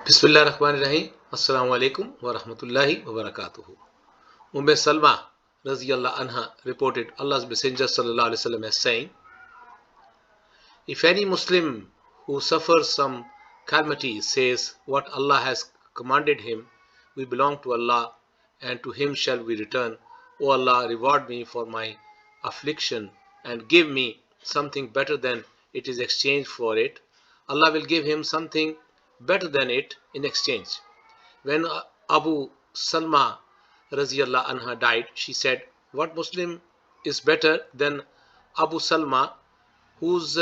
Bismillah Ar-Rahman Ar-Rahim. Assalamu alaikum wa rahmatullahi wa barakatuhu. Salma Raziyallah Anha reported Allah's Messenger Sallallahu Alaihi Wasallam as saying, if any Muslim who suffers some calamity says what Allah has commanded him, we belong to Allah and to him shall we return. O Allah, reward me for my affliction and give me something better than it is exchanged for it. Allah will give him something better than it in exchange. When Abu Salma Raziyallah Anha died, she said, what Muslim is better than Abu Salma, whose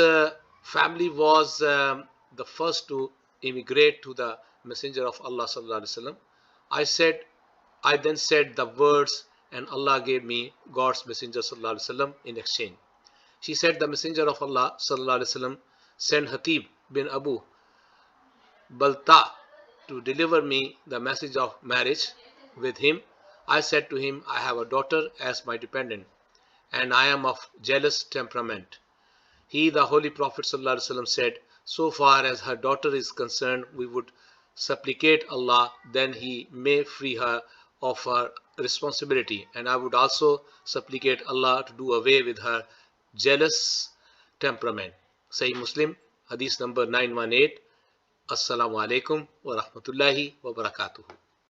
family was the first to immigrate to the Messenger of Allah Sallallahu Alaihi Wasallam. I then said the words and Allah gave me God's Messenger Sallallahu Alaihi Wasallam in exchange. She said the Messenger of Allah Sallallahu Alaihi Wasallam sent Hatib bin Abu Balta to deliver me the message of marriage with him. I said to him, I have a daughter as my dependent and I am of jealous temperament. He, the Holy Prophet ﷺ, said, so far as her daughter is concerned, we would supplicate Allah, then He may free her of her responsibility. And I would also supplicate Allah to do away with her jealous temperament. Sahih Muslim, Hadith number 918. Assalamu alaikum wa rahmatullahi wa barakatuhu.